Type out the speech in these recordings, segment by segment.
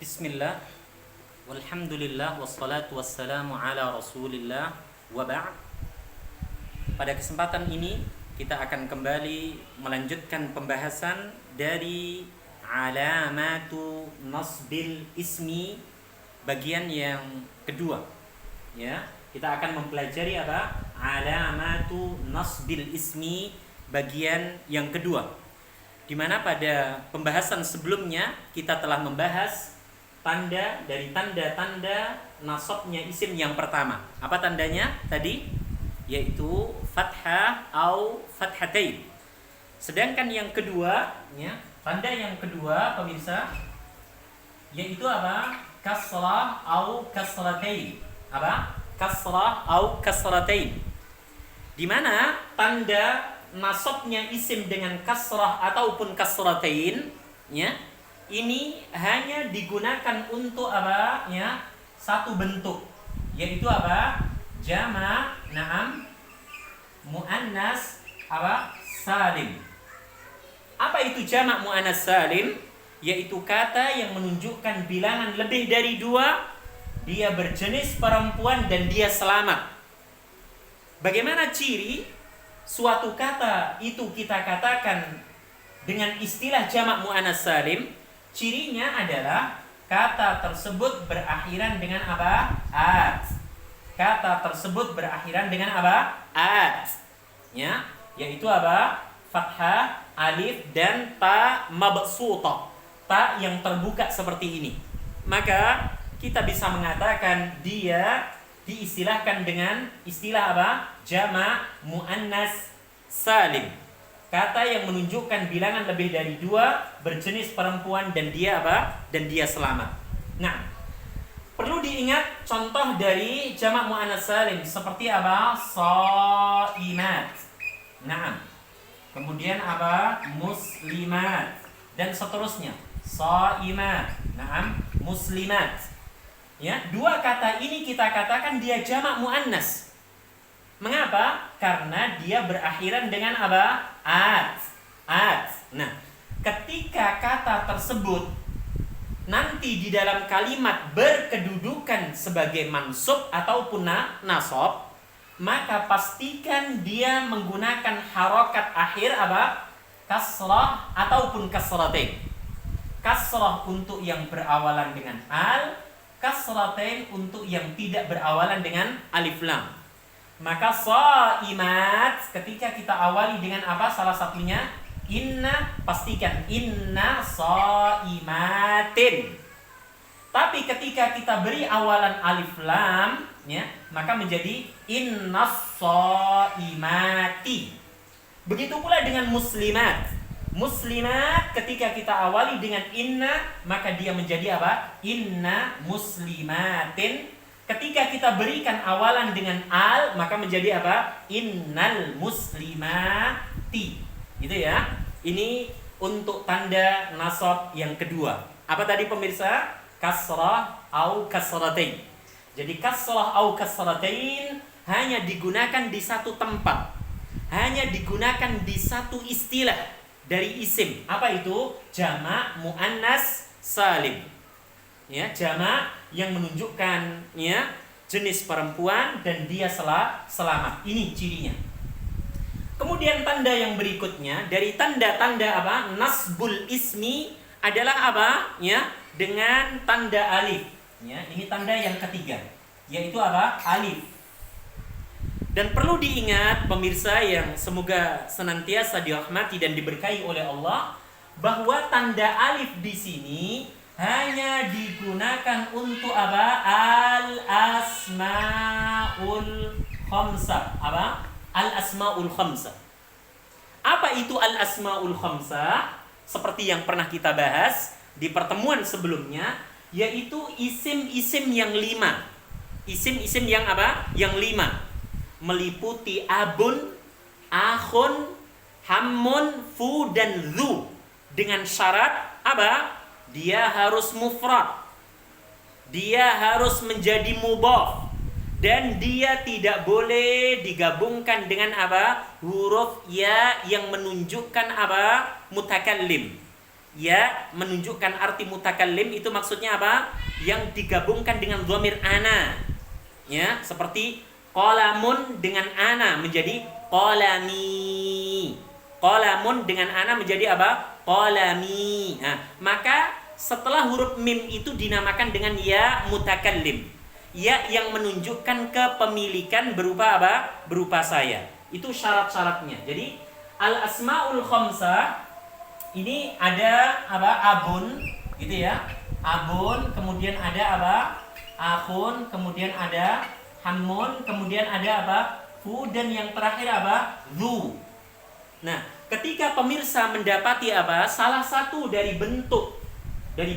Bismillah, walhamdulillah, wassalatu wassalamu ala rasulillah, wa ba'd. Pada kesempatan ini kita akan kembali melanjutkan pembahasan dari alamatu nasbil ismi bagian yang kedua. Ya, kita akan mempelajari apa? Alamatu nasbil ismi bagian yang kedua. Di mana pada pembahasan sebelumnya kita telah membahas tanda dari tanda-tanda nasabnya isim yang pertama. Apa tandanya tadi? Yaitu fathah atau fathatain. Sedangkan yang kedua, ya, tanda yang kedua pemirsa yaitu apa? Kasrah atau kasratain. Apa? Kasrah atau kasratain. Di mana tanda nasabnya isim dengan kasrah ataupun kasratain, ya, ini hanya digunakan untuk apa? Ya, satu bentuk, yaitu apa? Jama', na'am, muannas, apa? Salim. Apa itu jama' muannas salim? Yaitu kata yang menunjukkan bilangan lebih dari dua, dia berjenis perempuan dan dia selamat. Bagaimana ciri suatu kata itu kita katakan dengan istilah jama' muannas salim? Cirinya adalah kata tersebut berakhiran dengan apa? At. Kata tersebut berakhiran dengan apa? At. Ya, yaitu apa? Fathah, alif dan ta mabsutah. Ta yang terbuka seperti ini. Maka kita bisa mengatakan dia diistilahkan dengan istilah apa? Jama' muannas salim. Kata yang menunjukkan bilangan lebih dari dua, berjenis perempuan dan dia apa? Dan dia selamat. Nah, perlu diingat contoh dari jama' muannas salim seperti apa? Shaimat. Nah, kemudian apa? Muslimat dan seterusnya. Shaimat, nah, muslimat. Ya, dua kata ini kita katakan dia jama' muannas. Mengapa? Karena dia berakhiran dengan apa? At. At. Nah, ketika kata tersebut nanti di dalam kalimat berkedudukan sebagai mansub ataupun nasab, maka pastikan dia menggunakan harokat akhir apa? Kasrah ataupun kasratain. Kasrah untuk yang berawalan dengan al, kasratain untuk yang tidak berawalan dengan alif lam. Maka shaimat ketika kita awali dengan apa? Salah satunya inna, pastikan inna shaimatin. Tapi ketika kita beri awalan alif lam, ya, maka menjadi inna shaimati. Begitu pula dengan muslimat. Muslimat ketika kita awali dengan inna, maka dia menjadi apa? Inna muslimatin. Ketika kita berikan awalan dengan al, maka menjadi apa? Innal muslimati. Gitu ya. Ini untuk tanda nasab yang kedua. Apa tadi pemirsa? Kasrah au kasratain. Jadi kasrah au kasratain hanya digunakan di satu tempat. Hanya digunakan di satu istilah dari isim. Apa itu? Jama' muannas salim. Ya, jama' yang menunjukkan ya jenis perempuan dan dia selamat. Ini cirinya. Kemudian tanda yang berikutnya dari tanda-tanda apa? Nasbul ismi adalah apa? Ya, dengan tanda alif. Ya, ini tanda yang ketiga, yaitu apa? Alif. Dan perlu diingat pemirsa yang semoga senantiasa dirahmati dan diberkahi oleh Allah, bahwa tanda alif di sini hanya digunakan untuk apa? Al-asmaul khamsah. Apa? Al-asmaul khamsah. Apa itu al-asmaul khamsah? Seperti yang pernah kita bahas di pertemuan sebelumnya, yaitu isim-isim yang 5. Isim-isim yang apa? Yang 5. Meliputi abun, akhun, hammun, fu dan dhu. Dengan syarat apa? Dia harus mufrad. Dia harus menjadi mudhaf. Dan dia tidak boleh digabungkan dengan apa? Huruf ya yang menunjukkan apa? Mutakallim. Ya menunjukkan arti mutakallim itu maksudnya apa? Yang digabungkan dengan dhamir ana. Ya, seperti qalamun dengan ana menjadi qalami. Qalamun dengan ana menjadi apa? Qalami. Nah, maka setelah huruf mim itu dinamakan dengan ya mutakallim. Ya yang menunjukkan kepemilikan berupa apa? Berupa saya. Itu syarat-syaratnya. Jadi al asmaul khamsah ini ada apa? Abun, gitu ya. Abun, kemudian ada apa? Akhun, kemudian ada hamun, kemudian ada apa? Fu, dan yang terakhir apa? Zu. Nah, ketika pemirsa mendapati apa? Salah satu dari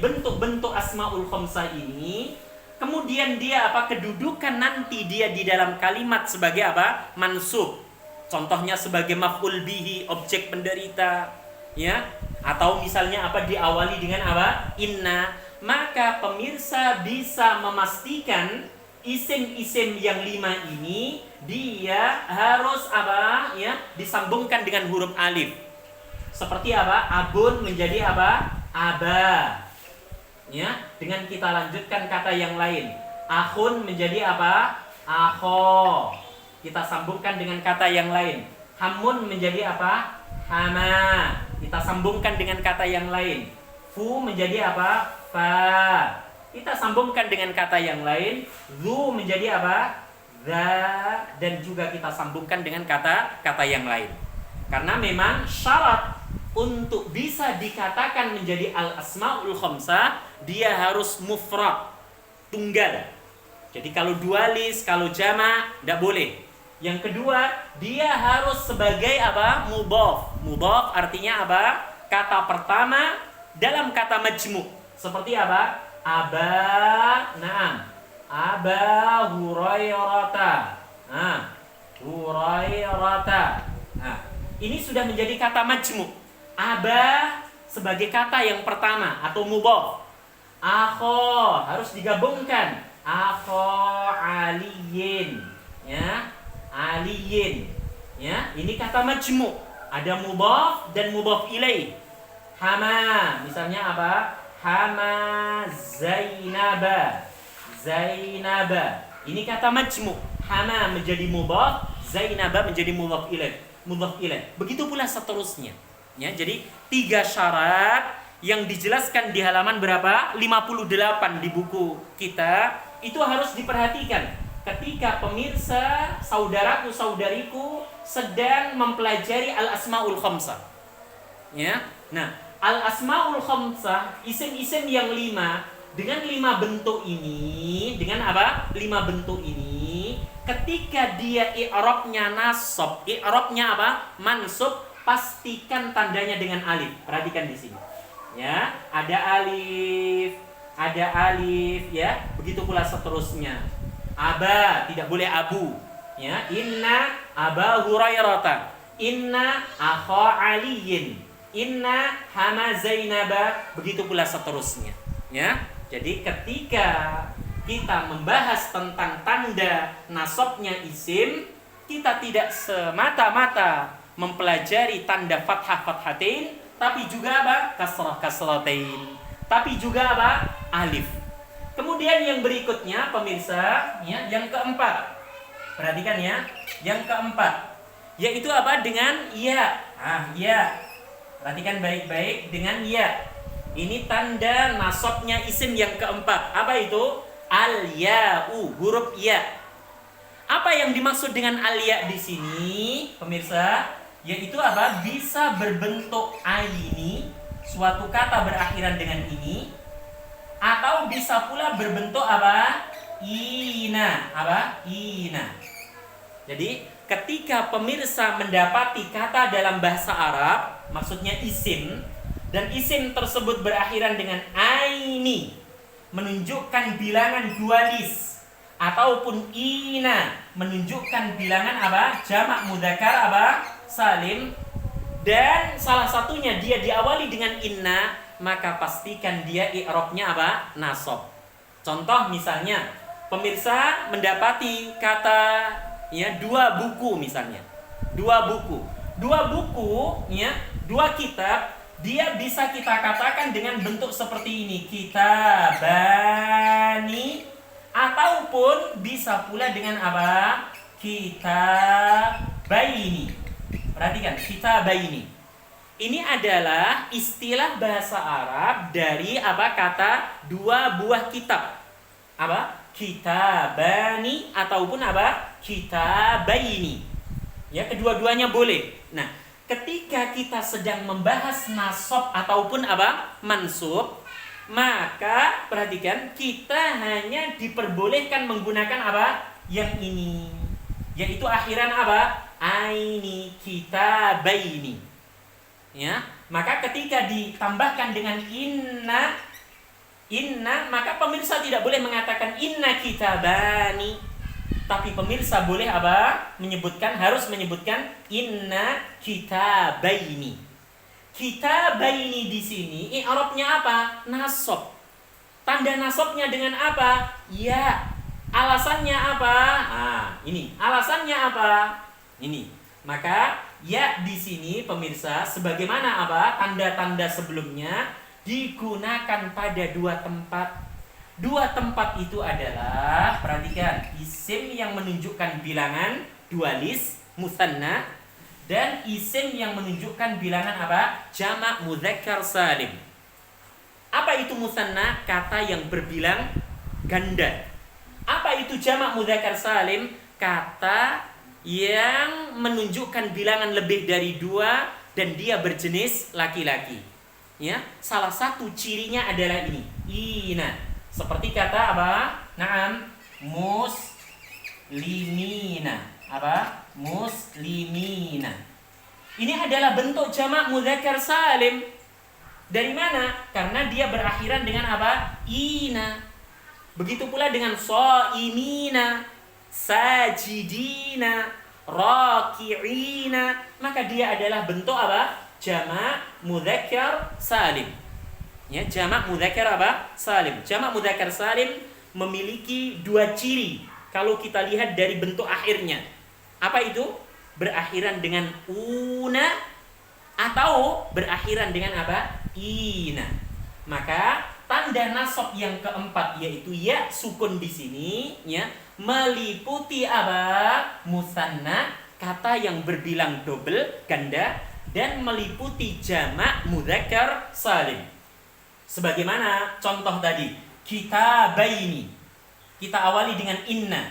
bentuk-bentuk asmaul khamsah ini, kemudian dia apa? Kedudukan nanti dia di dalam kalimat sebagai apa? Mansub. Contohnya sebagai maf'ul bihi, objek penderita, ya, atau misalnya apa diawali dengan apa? Inna, maka pemirsa bisa memastikan isim-isim yang 5 ini dia harus apa? Ya, disambungkan dengan huruf alif. Seperti apa? Abun menjadi apa? Aba. Ya, dengan kita lanjutkan kata yang lain. Akhun menjadi apa? Akho. Kita sambungkan dengan kata yang lain. Hamun menjadi apa? Hama. Kita sambungkan dengan kata yang lain. Fu menjadi apa? Fa. Kita sambungkan dengan kata yang lain. Zu menjadi apa? Za. Dan juga kita sambungkan dengan kata-kata yang lain. Karena memang syarat untuk bisa dikatakan menjadi al-asmaul khamsah, dia harus mufrad, tunggal. Jadi kalau dualis, kalau jamak, tidak boleh. Yang kedua, dia harus sebagai apa? Mudhaf. Mudhaf artinya apa? Kata pertama dalam kata majmu'. Seperti apa? Aba, na'am. Aba Hurairata. Nah, Hurairata. Nah, ini sudah menjadi kata majmu'. Aba sebagai kata yang pertama atau mudhaf. Akho harus digabungkan. Akho aliyin. Ya. Aliyin, ya, ini kata majmu', ada mudhaf dan mudhaf ilaih. Hama, misalnya apa? Hama Zainaba, Zainaba. Ini kata majmu'. Hama menjadi mudhaf, Zainaba menjadi mudhaf ilaih, mudhaf ilaih. Begitu pula seterusnya. Ya, jadi 3 syarat yang dijelaskan di halaman berapa? 58 di buku kita, itu harus diperhatikan ketika pemirsa, saudaraku, saudariku sedang mempelajari al-asmaul khamsah. Ya. Nah, al-asmaul khamsah, isim-isim yang 5 dengan 5 bentuk ini, dengan apa? 5 bentuk ini, ketika dia i'rabnya nasab, i'rabnya apa? Mansub, pastikan tandanya dengan alif. Perhatikan di sini. Ya, ada alif, ya. Begitu pula seterusnya. Aba, tidak boleh abu. Ya, inna aba Hurairata, inna akha aliyin, inna hama Zainaba, begitu pula seterusnya. Ya, jadi ketika kita membahas tentang tanda nasabnya isim, kita tidak semata-mata mempelajari tanda fathah fathatain, tapi juga apa? Kasrah kasratain, tapi juga apa? Alif. Kemudian yang berikutnya pemirsa, ya, yang keempat. Perhatikan ya, yang keempat, yaitu apa? Dengan ya. Ya. Perhatikan baik-baik, dengan ya. Ini tanda nasabnya isim yang keempat. Apa itu? Al-ya'u, huruf ya. Apa yang dimaksud dengan al-ya di sini, pemirsa? Yaitu apa? Bisa berbentuk aini, suatu kata berakhiran dengan ini, atau bisa pula berbentuk apa? Ina. Apa? Ina. Jadi ketika pemirsa mendapati kata dalam bahasa Arab, maksudnya isim, dan isim tersebut berakhiran dengan aini, menunjukkan bilangan dualis, ataupun ina, menunjukkan bilangan apa? Jamak mudzakkar apa? Salim. Dan salah satunya dia diawali dengan inna, maka pastikan dia i'rabnya apa? Nasab. Contoh misalnya, pemirsa mendapati kata, ya, 2 buku misalnya. 2 buku. 2 buku, ya, 2 kitab dia bisa kita katakan dengan bentuk seperti ini, kitabani, ataupun bisa pula dengan apa? Kitabaini. Perhatikan, kitabaini. Ini adalah istilah bahasa Arab dari apa? Kata dua buah kitab. Apa? Kitabani ataupun apa? Kitabaini. Ya, kedua-duanya boleh. Nah, ketika kita sedang membahas nasab ataupun apa? Mansub, maka perhatikan, kita hanya diperbolehkan menggunakan apa? Yang ini. Yaitu akhiran apa? Aini, kitabaini. Ya, maka ketika ditambahkan dengan inna, maka pemirsa tidak boleh mengatakan inna kitabani, tapi pemirsa boleh apa? Harus menyebutkan inna kitabaini. Kitabaini di sini i'rabnya apa? Nasab. Tanda nasabnya dengan apa? Ya. Alasannya apa? Ini. Alasannya apa? Ini. Maka ya di sini pemirsa sebagaimana apa? Tanda-tanda sebelumnya digunakan pada dua tempat. Dua tempat itu adalah, perhatikan, isim yang menunjukkan bilangan dualis musanna dan isim yang menunjukkan bilangan apa? Jamak mudzakkar salim. Apa itu musanna? Kata yang berbilang ganda. Apa itu jamak mudzakkar salim? Kata yang menunjukkan bilangan lebih dari dua dan dia berjenis laki-laki. Ya, salah satu cirinya adalah ini, ina. Seperti kata apa? Naam, muslimina. Apa? Muslimina. Ini adalah bentuk jamak mudzakkar salim. Dari mana? Karena dia berakhiran dengan apa? Ina. Begitu pula dengan shaimina, sajidina, raki'ina. Maka dia adalah bentuk apa? Jamak mudzakkar salim. Ya, jamak mudzakkar apa? Salim. Jamak mudzakkar salim memiliki dua ciri kalau kita lihat dari bentuk akhirnya. Apa itu? Berakhiran dengan una atau berakhiran dengan apa? Ina. Maka tanda nasab yang keempat yaitu ya sukun di sini ya meliputi apa? Musanna, kata yang berbilang double ganda, dan meliputi jamak mudzakkar salim. Sebagaimana contoh tadi, kitabaini. Kita awali dengan inna.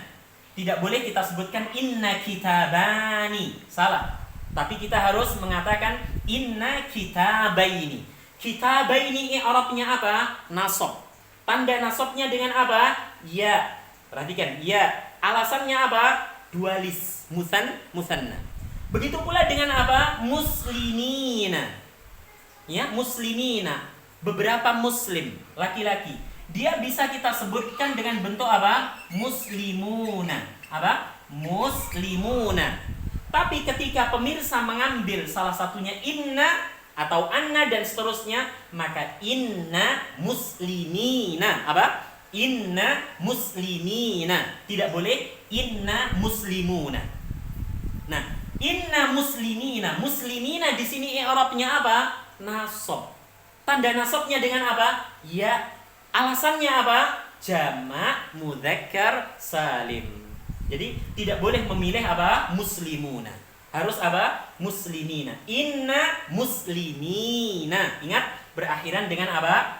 Tidak boleh kita sebutkan inna kitabani. Salah. Tapi kita harus mengatakan inna kitabaini. Kitabaini i'rabnya apa? Nasab. Tanda nasabnya dengan apa? Ya. Perhatikan, ya. Alasannya apa? Dualis, musanna. Begitu pula dengan apa? Muslimina. Ya, muslimina. Beberapa muslim, laki-laki. Dia bisa kita sebutkan dengan bentuk apa? Muslimuna. Apa? Muslimuna. Tapi ketika pemirsa mengambil salah satunya inna atau anna dan seterusnya, maka inna muslimina. Apa? Inna muslimina. Tidak boleh inna muslimuna. Nah, inna muslimina. Muslimina di sini i'rabnya apa? Nasab. Tanda nasabnya dengan apa? Ya. Alasannya apa? Jamak mudzakkar salim. Jadi tidak boleh memilih apa? Muslimuna. Harus apa? Muslimina. Inna muslimina. Ingat, berakhiran dengan apa?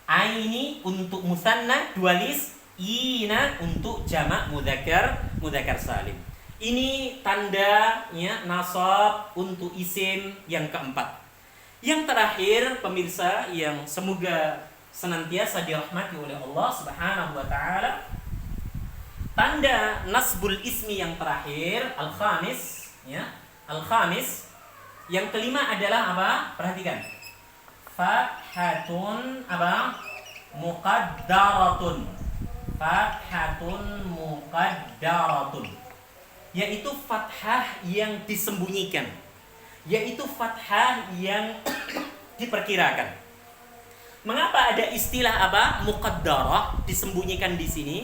Aini untuk musanna dualis, ina untuk jamak mudzakkar salim. Ini tandanya nasab untuk isim yang keempat. Yang terakhir pemirsa yang semoga senantiasa dirahmati oleh Allah Subhanahu wa taala, tanda nasbul ismi yang terakhir al-khamis ya. Al-khamis yang kelima adalah apa? Perhatikan. Fathatun apa? Muqaddaratun. Fathatun muqaddaratun. Yaitu fathah yang disembunyikan. Yaitu fathah yang diperkirakan. Mengapa ada istilah apa? Muqaddarah, disembunyikan di sini?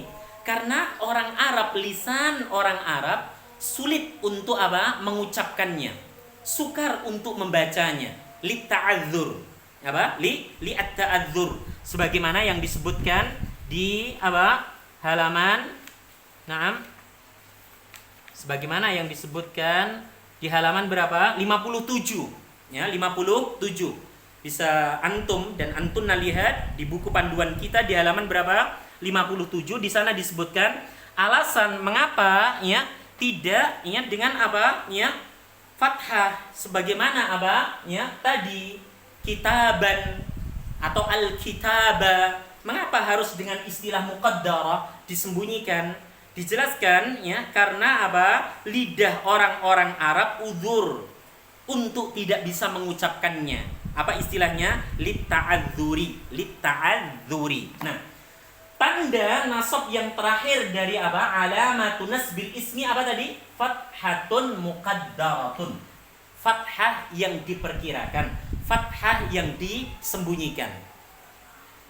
Karena orang Arab, lisan orang Arab sulit untuk apa? Mengucapkannya. Sukar untuk membacanya. Litta'adzur. Apa? Li at-ta'adzur, sebagaimana yang disebutkan di apa? Halaman Naam. Sebagaimana yang disebutkan di halaman berapa? 57. Ya, 57. Bisa antum dan antuna lihat di buku panduan kita di halaman berapa? 57. Di sana disebutkan alasan mengapa ya tidak ya dengan apa? Ya, fathah sebagaimana apa? Ya, tadi kitaban atau al-kitaba. Mengapa harus dengan istilah muqaddarah disembunyikan? Dijelaskan ya karena apa? Lidah orang-orang Arab udzur untuk tidak bisa mengucapkannya. Apa istilahnya? Litta'adzuri. Nah, tanda nasab yang terakhir dari apa? Alamatun nasbil ismi apa tadi? Fathatun muqaddaratun. Fathah yang diperkirakan, fathah yang disembunyikan.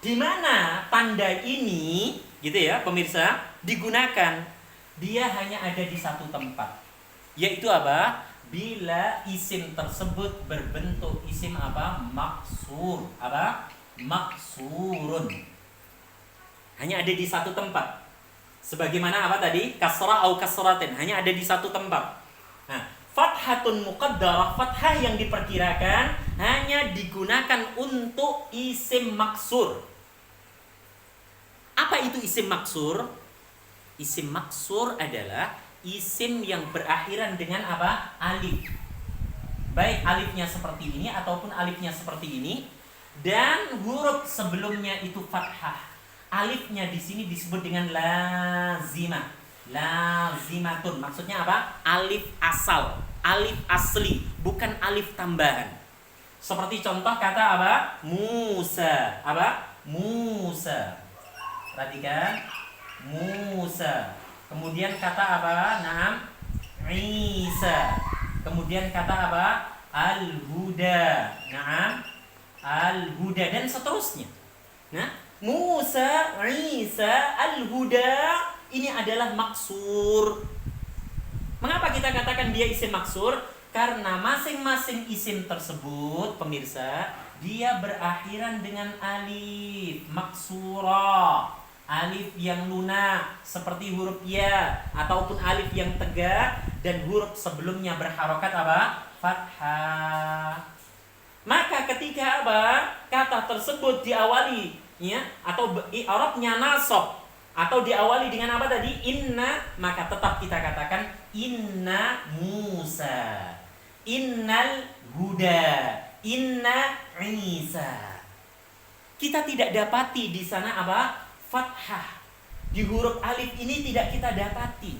Di mana tanda ini, gitu ya pemirsa, digunakan? Dia hanya ada di satu tempat, yaitu apa? Bila isim tersebut berbentuk isim apa? Maksur. Apa? Maksurun. Hanya ada di satu tempat. Sebagaimana apa tadi? Kasrah atau kasratin. Hanya ada di satu tempat. Nah, fathatun muqaddarah, fathah yang diperkirakan hanya digunakan untuk isim maksur. Apa itu isim maksur? Isim maksur adalah isim yang berakhiran dengan apa? Alif. Baik alifnya seperti ini ataupun alifnya seperti ini dan huruf sebelumnya itu fathah. Alifnya di sini disebut dengan lazimah. Lazimatun. Maksudnya apa? Alif asal, alif asli, bukan alif tambahan. Seperti contoh kata apa? Musa. Apa? Musa. Perhatikan, Musa. Kemudian kata apa? Naam, Isa. Kemudian kata apa? Al-Huda. Naam, Al-Huda dan seterusnya. Nah, Musa, Isa, Al-Huda ini adalah maksur. Mengapa kita katakan dia isim maksur? Karena masing-masing isim tersebut, pemirsa, dia berakhiran dengan alif maksura. Alif yang lunak seperti huruf ya ataupun alif yang tegak dan huruf sebelumnya berharokat apa? Fathah. Maka ketika apa? Kata tersebut diawali ya atau i'rabnya nasab atau diawali dengan apa tadi? Inna, maka tetap kita katakan inna Musa, innal huda, inna Isa. Kita tidak dapati di sana apa? Fathah. Di huruf alif ini tidak kita dapati.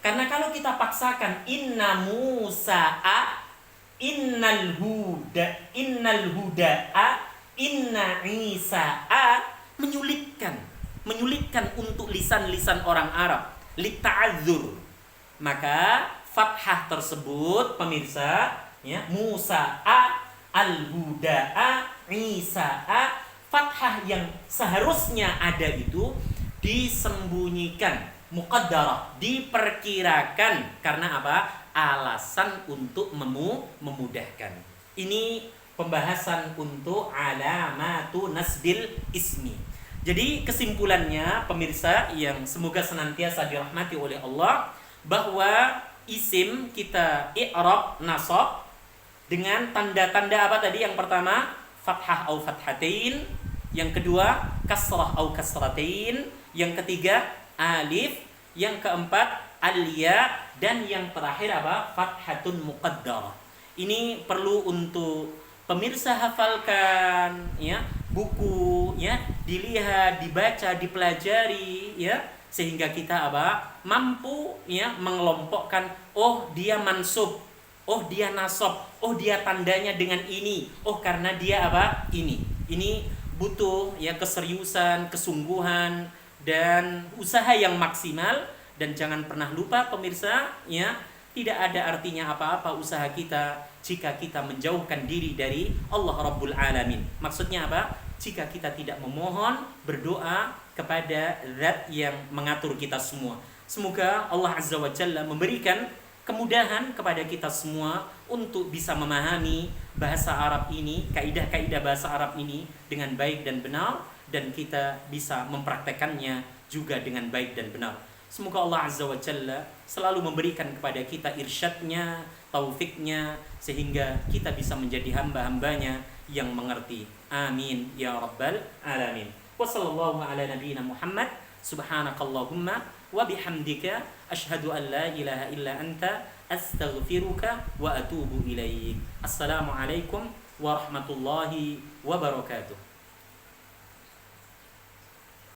Karena kalau kita paksakan inna Musa'a, innal huda, innal huda'a, inna Isa'a, menyulitkan untuk lisan-lisan orang Arab, litta'adzur. Maka fathah tersebut pemirsa ya, Musa'a, al-huda'a, Isa'a, fathah yang seharusnya ada itu disembunyikan, muqaddarah, diperkirakan. Karena apa? Alasan untuk memudahkan. Ini pembahasan untuk alamatu nasbil ismi. Jadi kesimpulannya pemirsa yang semoga senantiasa dirahmati oleh Allah, bahwa isim kita i'rab nasab dengan tanda-tanda apa tadi? Yang pertama fathah atau fathatain, yang kedua kasrah atau kasratain, yang ketiga alif, yang keempat al-ya, dan yang terakhir apa? Fathatun muqaddarah. Ini perlu untuk pemirsa hafalkan ya, buku ya, dilihat, dibaca, dipelajari ya, sehingga kita apa? Mampu ya mengelompokkan, oh dia mansub, oh dia nasab, oh dia tandanya dengan ini, oh karena dia apa? Ini butuh ya keseriusan, kesungguhan dan usaha yang maksimal. Dan jangan pernah lupa pemirsa ya, tidak ada artinya apa-apa usaha kita jika kita menjauhkan diri dari Allah Rabbul Alamin. Maksudnya apa? Jika kita tidak memohon, berdoa kepada Zat yang mengatur kita semua. Semoga Allah Azza wa Jalla memberikan kemudahan kepada kita semua untuk bisa memahami bahasa Arab ini, kaidah-kaidah bahasa Arab ini dengan baik dan benar, dan kita bisa mempraktekannya juga dengan baik dan benar. Semoga Allah Azza wa Jalla selalu memberikan kepada kita irsyadnya, taufiknya, sehingga kita bisa menjadi hamba-hambanya yang mengerti. Amin ya rabbal alamin. Wa sallallahu ala nabiyyina Muhammad. Subhanakallahumma wa bihamdika asyhadu an la ilaha illa anta astaghfiruka wa atubu ilaik. Assalamualaikum warahmatullahi wabarakatuh.